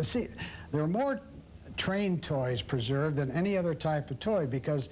See, there are more train toys preserved than any other type of toy because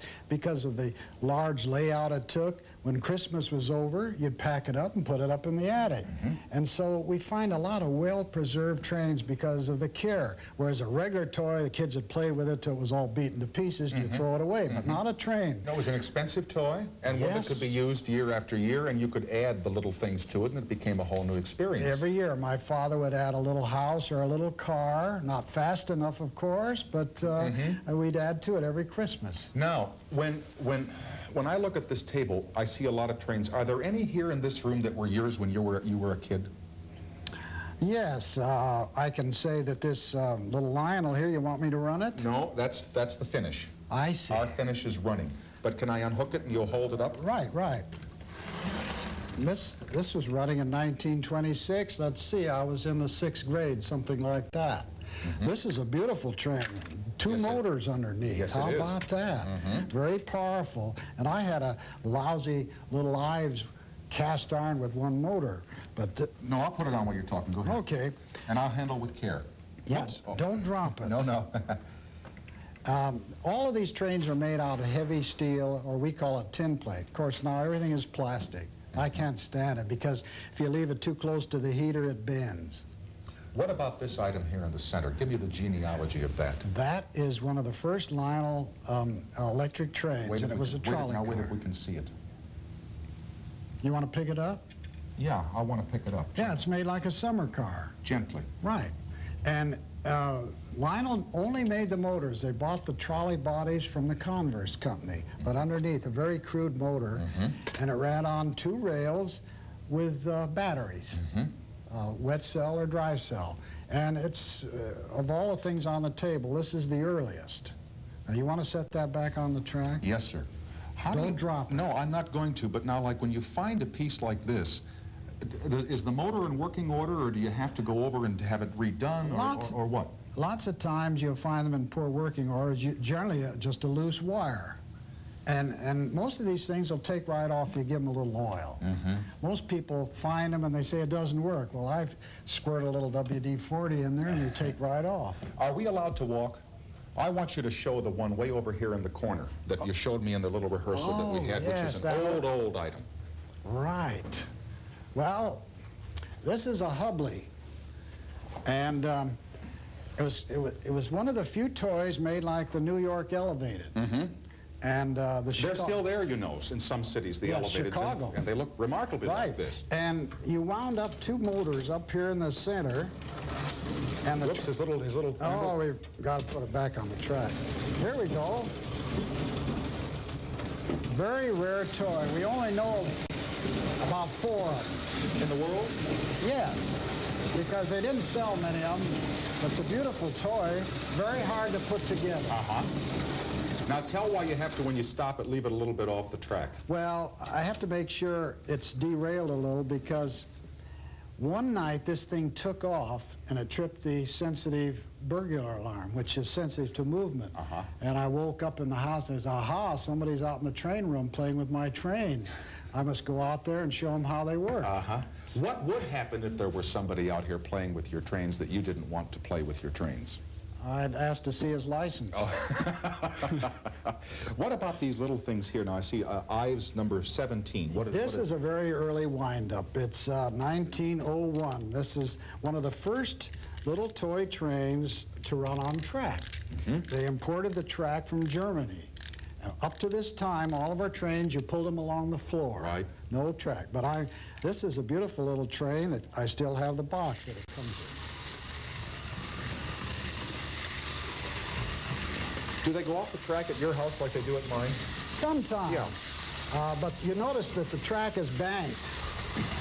of the large layout it took. When Christmas was over, you'd pack it up and put it up in the attic. And so we find a lot of well-preserved trains because of the care. Whereas a regular toy, the kids would play with it till it was all beaten to pieces, you throw it away, but not a train. No, it was an expensive toy, and one that could be used year after year, and you could add the little things to it, and it became a whole new experience. Every year, my father would add a little house or a little car, not fast enough, of course, but we'd add to it every Christmas. Now, when I look at this table, I see a lot of trains. Are there any here in this room that were yours when you were a kid? Yes, I can say that this little Lionel here, you want me to run it? No, that's the finish. I see. Our finish is running. But can I unhook it and you'll hold it up? Right, right. This was running in 1926. Let's see, I was in the 6th grade, something like that. This is a beautiful train. Two motors underneath. Yes, How about that? Very powerful. And I had a lousy little Ives cast iron with one motor. But no, I'll put it on while you're talking. Go ahead. Okay. And I'll handle with care. Yeah, don't drop it. No, no. All of these trains are made out of heavy steel, or we call it tin plate. Of course, now everything is plastic. I can't stand it because if you leave it too close to the heater, it bends. What about this item here in the center? Give me the genealogy of that. That is one of the first Lionel electric trains, and it was a trolley car. Wait if we can see it. You want to pick it up? Yeah, I want to pick it up. Yeah, it's made like a summer car. Gently. Right. And Lionel only made the motors. They bought the trolley bodies from the Converse company, but underneath a very crude motor, and it ran on 2 rails with batteries. Wet cell or dry cell. And it's, of all the things on the table, this is the earliest. Now, you want to set that back on the track? Yes, sir. Don't drop it. No, I'm not going to, but now, like, when you find a piece like this, is the motor in working order, or do you have to go over and have it redone, or what? Lots of times you'll find them in poor working order, generally just a loose wire. And most of these things will take right off. You give them a little oil. Most people find them and they say it doesn't work. Well, I've squirted a little WD-40 in there and you take right off. Are we allowed to walk? I want you to show the one way over here in the corner that you showed me in the little rehearsal that we had, yes, which is an old item. Right. Well, this is a Hubley, and it was one of the few toys made like the New York Elevated. And they're still there, you know, in some cities, the elevateds, and they look remarkably like this. And you wound up 2 motors up here in the center. And the his little. Oh, we've got to put it back on the track. Here we go. Very rare toy. We only know about 4 of them. In the world? Yes, because they didn't sell many of them. It's a beautiful toy, very hard to put together. Now tell why you have to, when you stop it, leave it a little bit off the track. Well, I have to make sure it's derailed a little because one night this thing took off and it tripped the sensitive burglar alarm, which is sensitive to movement. And I woke up in the house and I said, aha, somebody's out in the train room playing with my trains. I must go out there and show them how they work. What would happen if there were somebody out here playing with your trains that you didn't want to play with your trains? I'd ask to see his license. What about these little things here? Now I see Ives number 17. This is a very early wind-up. It's 1901. This is one of the first little toy trains to run on track. They imported the track from Germany. Up to this time, all of our trains, you pulled them along the floor. Right. No track. But this is a beautiful little train that I still have the box that it comes in. Do they go off the track at your house like they do at mine? Sometimes. Yeah. But you notice that the track is banked.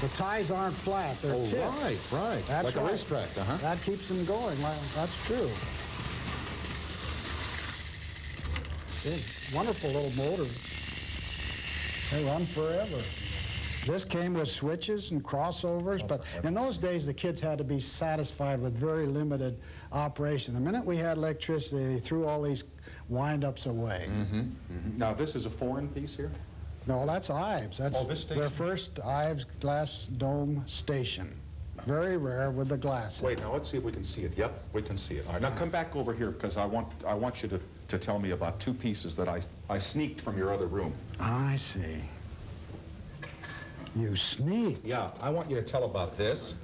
The ties aren't flat. They're tipped. Right. That's like a racetrack, That keeps them going. Well, that's true. Wonderful little motor. They run forever. This came with switches and crossovers, but in those days the kids had to be satisfied with very limited operation. The minute we had electricity, they threw all these wind-ups away. Now this is a foreign piece here? No, that's Ives. That's this station? their first Ives glass dome station. very rare with the glass. Wait, now let's see if we can see it. Yep, we can see it. All right, now come back over here because I want you to tell me about two pieces that I sneaked from your other room. I see. You sneaked. Yeah, I want you to tell about this.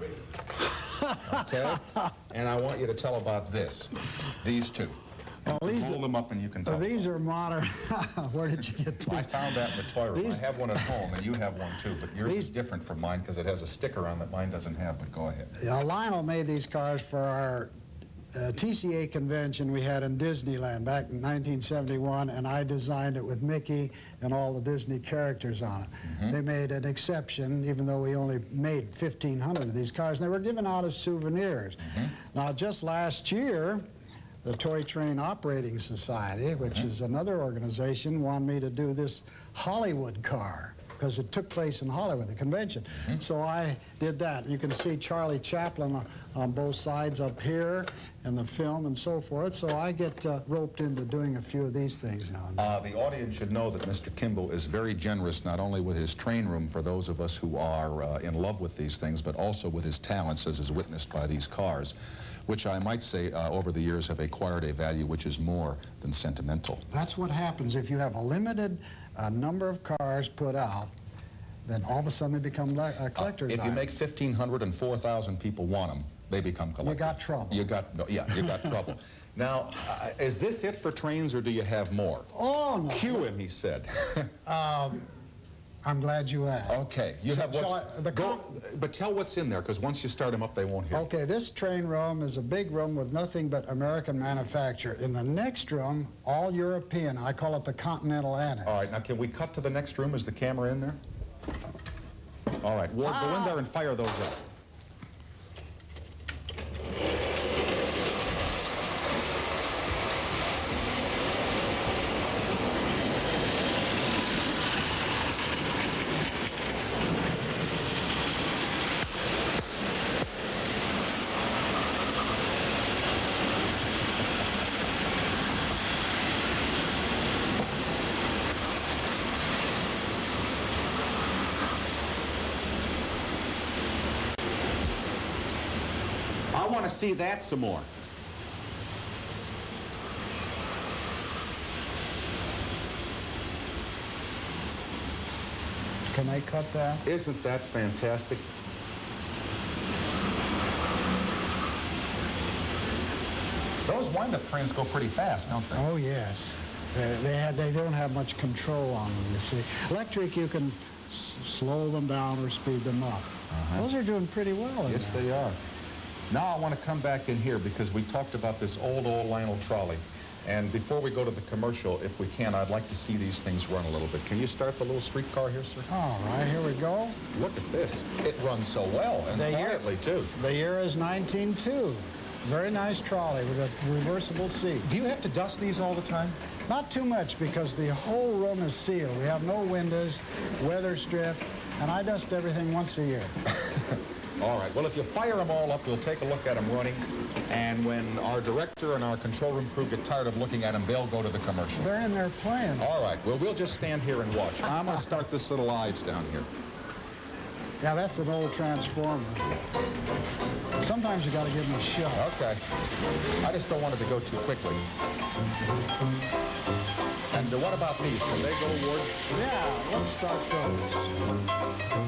Okay? And I want you to tell about this. These two. Well, Roll them up and you can tell. These are modern. Where did you get these? I found that in the toy room. These- I have one at home, and you have one too, but yours is different from mine because it has a sticker on that mine doesn't have, but go ahead. Lionel made these cars for our TCA convention we had in Disneyland back in 1971, and I designed it with Mickey and all the Disney characters on it. They made an exception, even though we only made 1,500 of these cars, and they were given out as souvenirs. Now, just last year, the Toy Train Operating Society, which is another organization, wanted me to do this Hollywood car because it took place in Hollywood, the convention. So I did that. You can see Charlie Chaplin on both sides up here in the film and so forth. So I get roped into doing a few of these things now and then. The audience should know that Mr. Kimball is very generous, not only with his train room for those of us who are in love with these things, but also with his talents, as is witnessed by these cars, which I might say over the years have acquired a value which is more than sentimental. That's what happens if you have a limited number of cars put out, then all of a sudden they become collector's If you items. make 1,500 and 4,000 people want them, they become collectors. You got trouble. You got trouble. Now, is this it for trains, or do you have more? Oh, no. Cue him, he said. I'm glad you asked. Okay, you have what's... but tell what's in there, because once you start them up, they won't hear. Okay, this train room is a big room with nothing but American manufacture. In the next room, all European. I call it the Continental Annex. All right, now can we cut to the next room? Is the camera in there? All right, Ward, go in there and fire those up. I want to see that some more. Can I cut that? Isn't that fantastic? Those wind-up trains go pretty fast, don't they? Oh, yes. They don't have much control on them, you see. Electric, you can slow them down or speed them up. Those are doing pretty well in Yes, there. they are. Now I want to come back in here because we talked about this old Lionel trolley. And before we go to the commercial, if we can, I'd like to see these things run a little bit. Can you start the little streetcar here, sir? All right, here we go. Look at this. It runs so well, and quietly, too. The year is 1902. Very nice trolley with a reversible seat. Do you have to dust these all the time? Not too much because the whole room is sealed. We have no windows, weather strip, and I dust everything once a year. All right. Well, if you fire them all up, we'll take a look at them running. And when our director and our control room crew get tired of looking at them, they'll go to the commercial. They're in there playing. All right. Well, we'll just stand here and watch. I'm going to start this little lives down here. Yeah, that's an old transformer. Sometimes you got to give them a shot. Okay. I just don't want it to go too quickly. And what about these? Can they go, Ward? Yeah, let's start those.